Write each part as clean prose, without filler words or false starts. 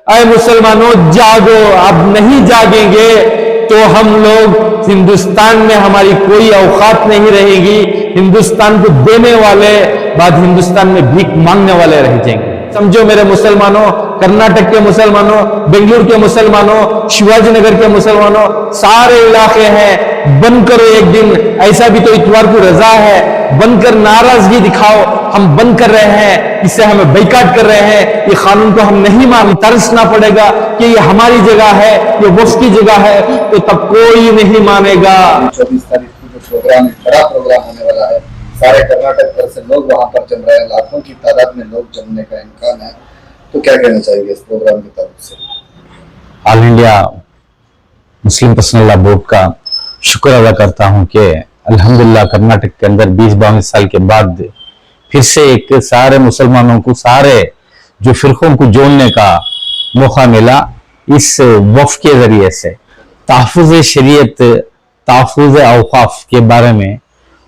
अरे मुसलमानों जागो, अब नहीं जागेंगे तो हम लोग हिंदुस्तान में हमारी कोई औकात नहीं रहेगी। हिंदुस्तान को देने वाले बाद हिंदुस्तान में भीख मांगने वाले रह जाएंगे। समझो मेरे मुसलमानों, कर्नाटक के मुसलमानों, बेंगलुरु के मुसलमानों, शिवाजी नगर के मुसलमानों, सारे इलाके हैं, बंद करो एक दिन। ऐसा भी तो इतवार को रजा है, बंद कर नाराजगी दिखाओ। हम बंद कर रहे हैं, इससे हमें बाइकाट कर रहे हैं, ये कानून को हम नहीं मान, तरसना पड़ेगा कि ये हमारी जगह है, ये वफ की जगह है, तो तब कोई नहीं मानेगा। 24 तारीख को जो प्रोग्राम है, बड़ा प्रोग्राम होने वाला है, सारे कर्नाटक भर से लोग वहां पर जम रहे हैं, लाखों की तादाद में लोग जमने का इम्कान है। तो क्या कहना चाहिए इस प्रोग्राम की तरफ से? All India Muslim personal law board का शुक्र अदा करता हूं कि अल्हम्दुलिल्लाह कर्नाटक के अंदर 20-22 साल के बाद फिर से एक सारे मुसलमानों को, सारे जो फिरकों को जोड़ने का मौका मिला इस वफ के जरिए से। तहफ़्फ़ुज़ शरीयत, तहफ़्फ़ुज़ औक़ाफ़ के बारे में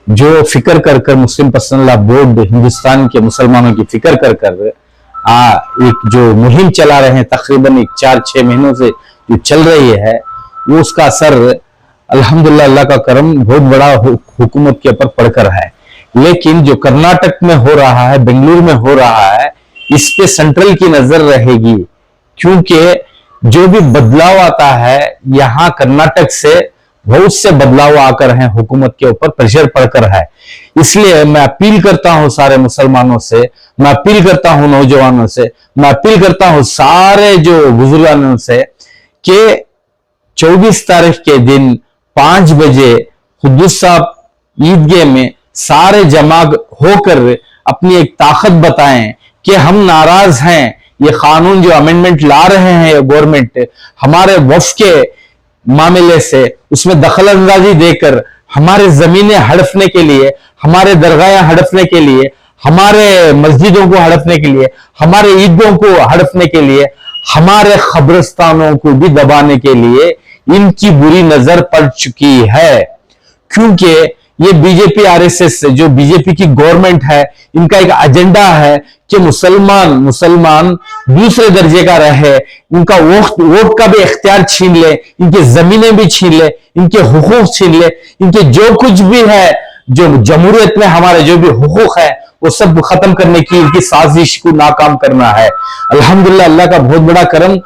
जो फिक्र कर कर मुस्लिम पर्सनल लॉ बोर्ड हिंदुस्तान के मुसलमानों की फिक्र कर कर एक जो मुहिम चला रहे हैं, तकरीबन 4-6 महीनों से जो चल रही है, वो उसका असर अल्हम्दुलिल्लाह अल्लाह का करम बहुत बड़ा हुकूमत के ऊपर पड़कर है। लेकिन जो कर्नाटक में हो रहा है, बेंगलुरु में हो रहा है, इस पे सेंट्रल की नजर रहेगी, क्योंकि जो भी बदलाव आता है यहाँ कर्नाटक से बहुत से बदलाव आकर हैं, हुकूमत के ऊपर प्रेशर पड़कर है। इसलिए मैं अपील करता हूं सारे मुसलमानों से, मैं अपील करता हूं नौजवानों से, मैं अपील करता हूं सारे जो बुजुर्गानों से कि 24 तारीख के दिन 5 बजे खुद्दूस साहब ईदगाह में सारे जमा होकर अपनी एक ताकत बताएं कि हम नाराज हैं, ये कानून जो अमेंडमेंट ला रहे हैं गवर्नमेंट हमारे वफ के मामले से, उसमें दखल अंदाजी देकर हमारे जमीनें हड़पने के लिए, हमारे दरगाहें हड़पने के लिए, हमारे मस्जिदों को हड़पने के लिए, हमारे ईदगाहों को हड़पने के लिए, हमारे कब्रिस्तानों को भी दबाने के लिए इनकी बुरी नजर पड़ चुकी है। क्योंकि ये बीजेपी आरएसएस जो बीजेपी की गवर्नमेंट है, इनका एक एजेंडा है कि मुसलमान दूसरे दर्जे का रहे, उनका वोट का भी इख्तियार छीन ले, इनकी जमीनें भी छीन ले, इनके हुकूक छीन ले, इनके जो कुछ भी है, जो जमहूरियत में हमारे जो भी हुकूक है, वो सब खत्म करने की इनकी साजिश को नाकाम करना है। अल्हम्दुलिल्लाह अल्लाह का बहुत बड़ा करम,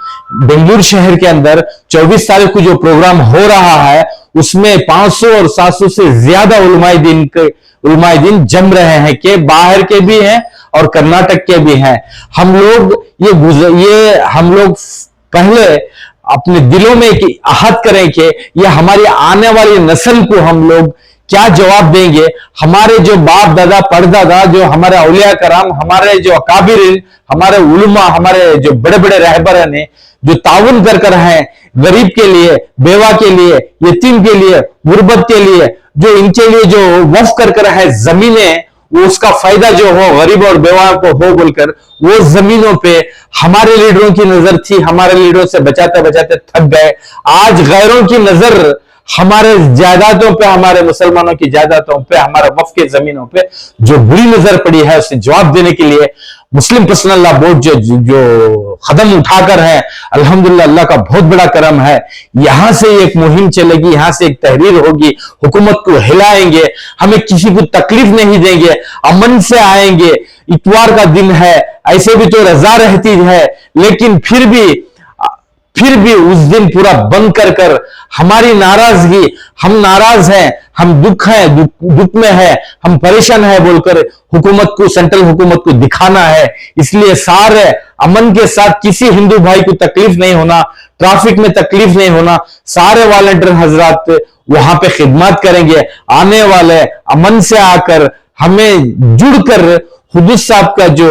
बेंगलुरु शहर के अंदर 24 तारीख को जो प्रोग्राम हो रहा है उसमें 500 और 700 से ज्यादा उलमाए दिन जम रहे हैं, कि बाहर के भी हैं और कर्नाटक के भी हैं। हम लोग पहले अपने दिलों में एक आहत करें कि ये हमारी आने वाली नस्ल को हम लोग क्या जवाब देंगे। हमारे जो बाप दादा परदादा, जो हमारे औलिया कराम, हमारे जो अकाबिर, हमारे उलमा, हमारे जो बड़े बड़े रहबर ने जो ताउन कर हैं गरीब के लिए, बेवा के लिए, यतीम के लिए, गुर्बत के लिए, जो इनके लिए जो वफ कर है जमीनें, वो उसका फायदा जो हो गरीब और बेवा को हो बोलकर वो जमीनों पे हमारे लीडरों की नजर थी, हमारे लीडरों से बचाते बचाते थक गए। आज गैरों की नजर हमारे जायदादों पे, हमारे मुसलमानों की जायदादों पे, हमारे वफ के जमीनों पे जो बुरी नजर पड़ी है, उससे जवाब देने के लिए मुस्लिम पर्सनल लॉ बोर्ड जो कदम उठाकर है, अल्हम्दुलिल्लाह अल्लाह का बहुत बड़ा करम है। यहां से एक मुहिम चलेगी, यहां से एक तहरीर होगी, हुकूमत को हिलाएंगे, हमें किसी को तकलीफ नहीं देंगे, अमन से आएंगे। इतवार का दिन है, ऐसे भी तो रजा रहती है, लेकिन फिर भी उस दिन पूरा बंद कर हमारी नाराजगी, हम नाराज हैं, हम दुख में है, हम परेशान है बोलकर हुकूमत को, सेंट्रल हुकूमत को दिखाना है। इसलिए सारे अमन के साथ, किसी हिंदू भाई को तकलीफ नहीं होना, ट्रैफिक में तकलीफ नहीं होना, सारे वॉलंटियर हजरात वहां पे खिदमत करेंगे। आने वाले अमन से आकर हमें जुड़कर खुद्दूस साहब का जो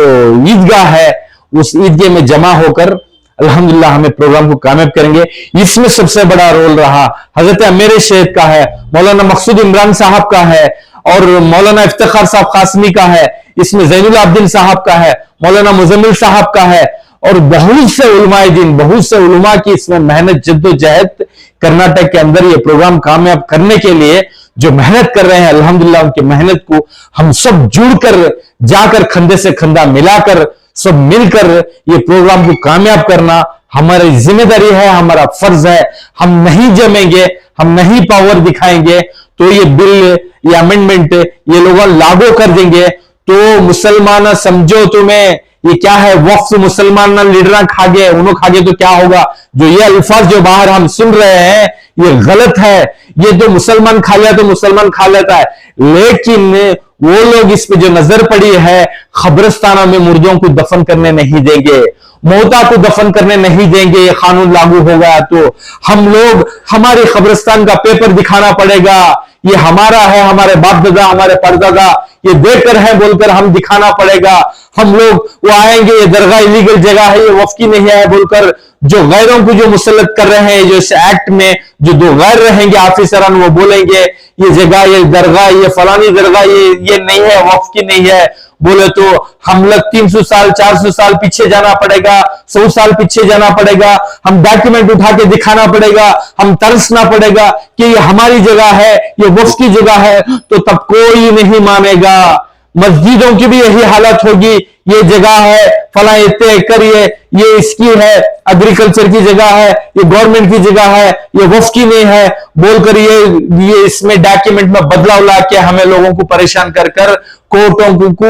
ईदगाह है, उस ईदगाह में जमा होकर अल्हम्दुलिल्लाह हमें प्रोग्राम को कामयाब करेंगे। इसमें सबसे बड़ा रोल रहा हजरत अमीर शहीद का है, मौलाना मकसूद इमरान साहब का है, और मौलाना इफ्तिखार साहब कासमी का है, इसमें ज़ैनुल आबिदीन साहब का है, मौलाना मुजम्मिल साहब का है, और बहुत से उलमाए दिन, बहुत से उलमा की इसमें मेहनत, जद्दोजहद कर्नाटक के अंदर ये प्रोग्राम कामयाब करने के लिए जो मेहनत कर रहे हैं, अल्हम्दुलिल्लाह उनकी मेहनत को हम सब जुड़कर जाकर कंधे से कंधा मिलाकर सब मिलकर ये प्रोग्राम को कामयाब करना हमारी जिम्मेदारी है, हमारा फर्ज है। हम नहीं जमेंगे, हम नहीं पावर दिखाएंगे तो ये बिल, ये अमेंडमेंट ये लोग लागू कर देंगे तो मुसलमान समझो तुम्हें ये क्या है, वक्फ मुसलमान लीडर खा गए, उन्होंने खा गए तो क्या होगा। जो ये अल्फाज जो बाहर हम सुन रहे हैं ये गलत है। ये जो मुसलमान खा लिया तो मुसलमान खा लेता है, लेकिन वो लोग इस पे जो नजर पड़ी है, खबरस्तानों में मुर्दों को दफन करने नहीं देंगे, मौता को दफन करने नहीं देंगे। ये कानून लागू हो गया तो हम लोग, हमारे खबरस्तान का पेपर दिखाना पड़ेगा, ये हमारा है, हमारे बाप दादा, हमारे परदादा ये देकर है बोलकर हम दिखाना पड़ेगा। हम लोग वो आएंगे, ये दरगाह इलीगल जगह है, ये वफ की नहीं है बोलकर जो गैरों को जो मुसल्लत कर रहे हैं, जो इस एक्ट में जो दो गैर रहेंगे ऑफिसरान, वो बोलेंगे ये जगह, ये दरगाह, ये फलानी दरगाह ये नहीं है, वफ की नहीं है बोले तो हम लोग 300 साल 400 साल पीछे जाना पड़ेगा, 100 साल पीछे जाना पड़ेगा, हम डॉक्यूमेंट उठा के दिखाना पड़ेगा, हम तरसना पड़ेगा कि ये हमारी जगह है, ये वफ की जगह है, तो तब कोई नहीं मानेगा। मस्जिदों की भी यही हालत होगी, ये जगह है फला इतने एकड़, ये इसकी है, एग्रीकल्चर की जगह है, ये गवर्नमेंट की जगह है, ये वफ की नहीं है बोलकर ये इसमें डॉक्यूमेंट में बदलाव ला के हमें लोगों को परेशान कर कोर्टों को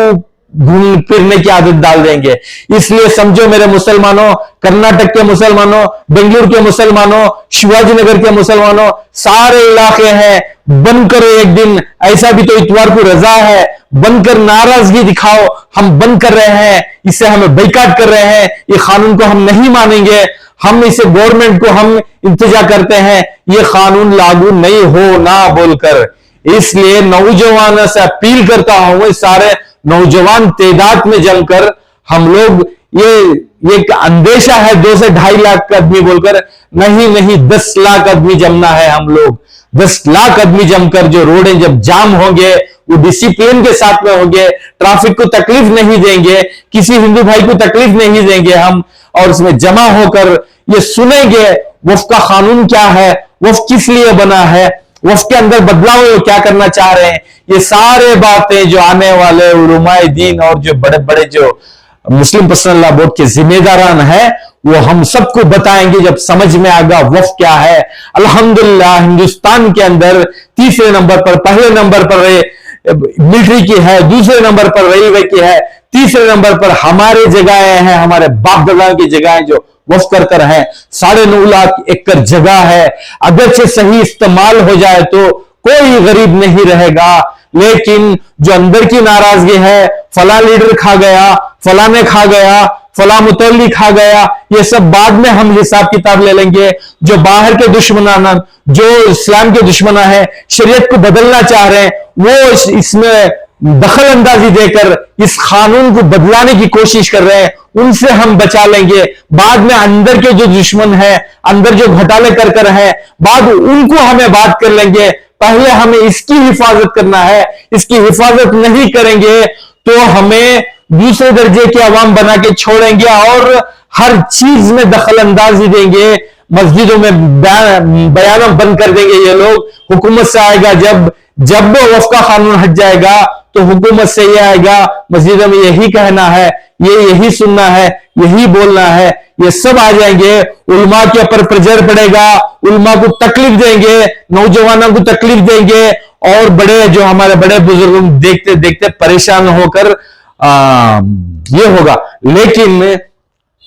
घूम फिरने की आदत डाल देंगे। इसलिए समझो मेरे मुसलमानों, कर्नाटक के मुसलमानों, बेंगलुरु के मुसलमानों, शिवाजी नगर के मुसलमानों, सारे इलाके हैं, बंद करो एक दिन, ऐसा भी तो इतवार को रजा है, बनकर नाराजगी दिखाओ। हम बंद कर रहे हैं, इससे हमें बैकाट कर रहे हैं, ये कानून को हम नहीं मानेंगे, हम इसे गवर्नमेंट को हम इंतजा करते हैं ये कानून लागू नहीं हो ना बोलकर। इसलिए नौजवानों से अपील करता हूं, सारे नौजवान तादाद में जमकर हम लोग, ये एक अंदेशा है 2 से 2.5 लाख आदमी बोलकर, नहीं 10 लाख आदमी जमना है। हम लोग 10 लाख आदमी जमकर जो रोडें जब जाम होंगे वो डिसिप्लिन के साथ में होंगे, ट्रैफिक को तकलीफ नहीं देंगे, किसी हिंदू भाई को तकलीफ नहीं देंगे हम, और उसमें जमा होकर ये सुनेंगे वफ का कानून क्या है, वफ किस लिए बना है, वफ के अंदर बदलाव क्या करना चाह रहे हैं। ये सारे बातें जो आने वाले उलमाए दीन और जो बड़े बड़े जो मुस्लिम पर्सनल लॉ बोर्ड के जिम्मेदारान है वो हम सबको बताएंगे जब समझ में आएगा वफ क्या है। अल्हम्दुलिल्लाह हिंदुस्तान के अंदर तीसरे नंबर पर, पहले नंबर पर मिलिट्री की है, दूसरे नंबर पर रेलवे की है, तीसरे नंबर पर हमारे जगहें हैं, हमारे बाप दादा की जगहें जो वफ कर है। 9.5 लाख एकड़ जगह है, अगर से सही इस्तेमाल हो जाए तो कोई गरीब नहीं रहेगा। लेकिन जो अंदर की नाराजगी है, फला लीडर खा गया, फला ने खा गया, फला मुतल्ली खा गया, ये सब बाद में हम हिसाब किताब ले लेंगे। जो बाहर के दुश्मनान, जो इस्लाम के दुश्मना है, शरीयत को बदलना चाह रहे हैं, वो इसमें दखल अंदाजी देकर इस कानून को बदलाने की कोशिश कर रहे हैं, उनसे हम बचा लेंगे। बाद में अंदर के जो दुश्मन है, अंदर जो घोटाले कर है, बाद उनको हमें बात कर लेंगे। पहले हमें इसकी हिफाजत करना है, इसकी हिफाजत नहीं करेंगे तो हमें दूसरे दर्जे के अवाम बना के छोड़ेंगे और हर चीज में दखल अंदाजी देंगे। मस्जिदों में बयान बंद कर देंगे ये लोग। हुकूमत से आएगा जब वफ का कानून हट जाएगा तो हुकूमत से ये आएगा, मस्जिदों में यही कहना है, यही सुनना है, यही बोलना है, ये सब आ जाएंगे। उलमा के ऊपर प्रेशर पड़ेगा, उलमा को तकलीफ देंगे, नौजवानों को तकलीफ देंगे और बड़े जो हमारे बड़े बुजुर्ग देखते देखते परेशान होकर ये होगा। लेकिन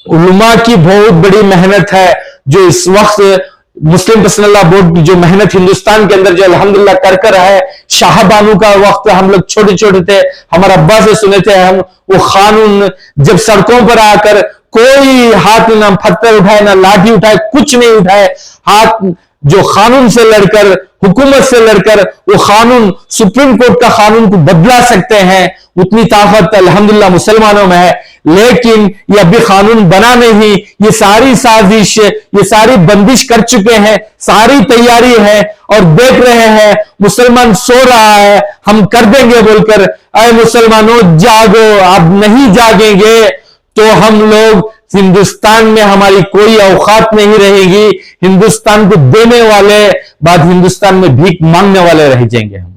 उलमा की बहुत बड़ी मेहनत है जो इस वक्त मुस्लिम पर्सनल लॉ बोर्ड की जो मेहनत हिंदुस्तान के अंदर जो अल्हम्दुलिल्लाह कर है। शाहबानू का वक्त हम लोग छोटे छोटे थे, हमारे अब्बा से सुने थे हम, वो कानून जब सड़कों पर आकर कोई हाथ में ना पत्थर उठाए ना लाठी उठाए, कुछ नहीं उठाए, हाथ जो कानून से लड़कर, हुकूमत से लड़कर वो कानून, सुप्रीम कोर्ट का कानून को बदला सकते हैं, उतनी ताकत अल्हम्दुलिल्लाह मुसलमानों में है। लेकिन ये अभी कानून बना नहीं, ये सारी साजिश, ये सारी बंदिश कर चुके हैं, सारी तैयारी है और देख रहे हैं मुसलमान सो रहा है, हम कर देंगे बोलकर। अरे मुसलमानों जागो, अब नहीं जागेंगे तो हम लोग हिंदुस्तान में हमारी कोई औकात नहीं रहेगी। हिंदुस्तान को देने वाले बाद हिंदुस्तान में भीख मांगने वाले रह जाएंगे हम।